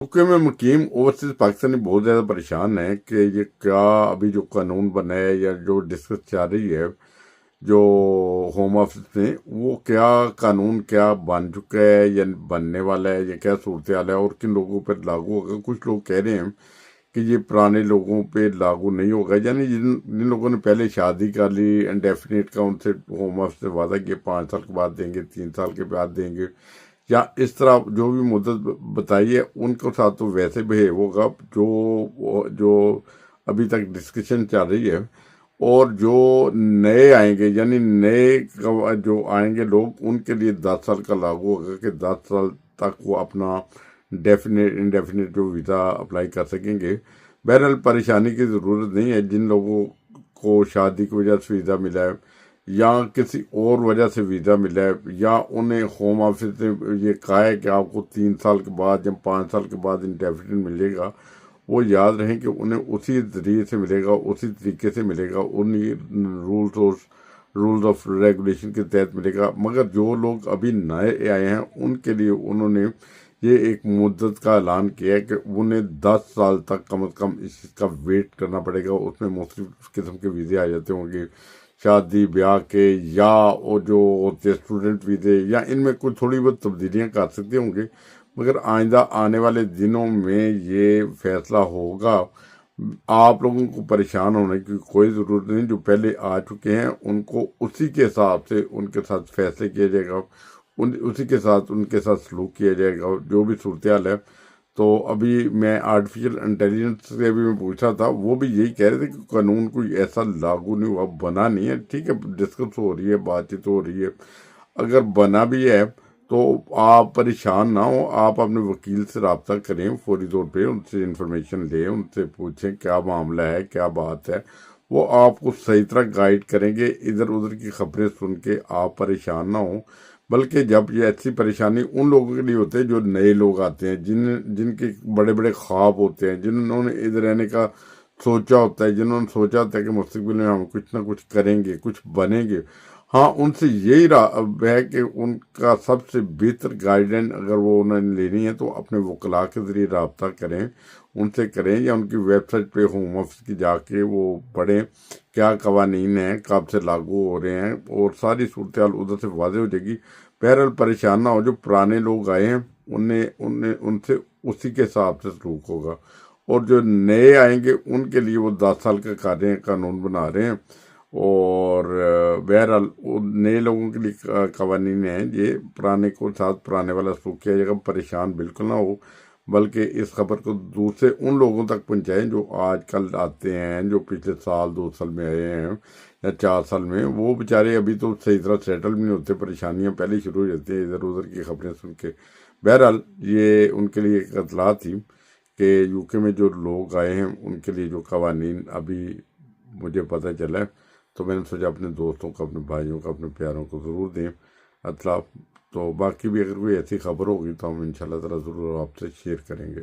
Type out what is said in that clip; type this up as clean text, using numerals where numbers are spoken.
UK में मुकीम overseas Pakistani बहुत ज़्यादा परेशान हैं कि ये क्या अभी जो कानून बना है या जो डिस्कस चल रही है जो होम ऑफिस में, वो क्या कानून क्या बन चुका है या बनने वाला है, या क्या सूरत हाल है और किन लोगों पर लागू होगा। कुछ लोग कह रहे हैं कि ये पुराने लोगों पे लागू नहीं होगा, यानी जिन लोगों ने पहले शादी कर ली इंडेफिनिट का, उनसे होम ऑफिस से वादा किया 5 साल के बाद देंगे, 3 साल के बाद देंगे, या इस तरह जो भी मुद्दत बताई है उनके साथ तो वैसे बिहेव होगा जो जो अभी तक डिस्कशन चल रही है। और जो नए आएंगे यानी नए जो आएंगे लोग, उनके लिए 10 साल का लागू होगा कि 10 साल तक वो अपना डेफिनेट इंडेफिनिट जो वीज़ा अप्लाई कर सकेंगे। बहरहाल परेशानी की ज़रूरत नहीं है। जिन लोगों को शादी की वजह से वीज़ा मिला है या किसी और वजह से वीज़ा मिला है, या उन्हें होम ऑफिस ने ये कहा है कि आपको 3 साल के बाद या 5 साल के बाद इंडेफिनिट मिलेगा, वो याद रहे कि उन्हें उसी ज़रिए से मिलेगा, उसी तरीके से मिलेगा, उन्हीं रूल्स ऑफ रेगुलेशन के तहत मिलेगा। मगर जो लोग अभी नए आए हैं उनके लिए उन्होंने ये एक मुद्दत का ऐलान किया है कि उन्हें 10 साल तक कम से कम इसका वेट करना पड़ेगा। उसमें मुख्तलिफ किस्म के वीज़े आ जाते होंगे, शादी ब्याह के, या वो जो होते स्टूडेंट वीज़े, या इनमें कुछ थोड़ी बहुत तब्दीलियाँ कर सकते होंगे। मगर आइंदा आने वाले दिनों में ये फैसला होगा। आप लोगों को परेशान होने की कोई ज़रूरत नहीं। जो पहले आ चुके हैं उनको उसी के हिसाब से उनके साथ फैसले किया जाएगा, उसी के साथ उनके साथ सलूक किया जाएगा जो भी सूरत हाल है। तो अभी मैं आर्टिफिशियल इंटेलिजेंस से भी मैं पूछा था, वो भी यही कह रहे थे कि कानून कोई ऐसा लागू नहीं हुआ, बना नहीं है। ठीक है, डिस्कस हो रही है, बातचीत हो रही है। अगर बना भी है तो आप परेशान ना हो, आप अपने वकील से रब्ता करें फौरी तौर पे, उनसे इंफॉर्मेशन लें, उनसे पूछें क्या मामला है, क्या बात है। वो आपको सही तरह गाइड करेंगे। इधर उधर की खबरें सुन के आप परेशान ना हो, बल्कि जब ये ऐसी परेशानी उन लोगों के लिए होते हैं जो नए लोग आते हैं, जिनके बड़े बड़े ख्वाब होते हैं, जिन्होंने इधर रहने का सोचा होता है, जिन्होंने सोचा होता है कि मुस्तकबिल में हम कुछ ना कुछ करेंगे, कुछ बनेंगे। हाँ, उनसे यही है कि उनका सबसे बेहतर गाइडेंस अगर वो उन्होंने लेनी है तो अपने वकला के ज़रिए रब्ता करें, उनसे करें, या उनकी वेबसाइट पे होम ऑफिस की जाके वो पढ़ें क्या कवानीन हैं, कब से लागू हो रहे हैं, और सारी सूरत हाल उधर से वाज़ेह हो जाएगी। बहरहाल परेशान ना हो, जो पुराने लोग आए हैं उन्हें उन्हें उनसे उसी के हिसाब से सलूक होगा, और जो नए आएंगे उनके लिए वो 10 साल का कानून बना रहे हैं। और बहरहाल वो नए लोगों के लिए कवानीन हैं, ये पुराने को साथ पुराने वाला सलूक किया जाएगा। परेशान बिल्कुल ना हो, बल्कि इस खबर को दूसरे उन लोगों तक पहुंचाएं जो आजकल आते हैं, जो पिछले साल 2 साल में आए हैं या 4 साल में। वो बेचारे अभी तो सही तरह सेटल भी नहीं होते, परेशानियां पहले ही शुरू हो जाती हैं इधर उधर की खबरें सुन के। बहरहाल ये उनके लिए एक इतला थी कि यूके में जो लोग आए हैं उनके लिए जो कवानीन अभी मुझे पता चला है, तो मैंने सोचा अपने दोस्तों को, अपने भाइयों को, अपने प्यारों को ज़रूर दें इतला। तो बाकी भी अगर कोई ऐसी खबर होगी तो हम इंशाल्लाह ताला ज़रूर आपसे शेयर करेंगे।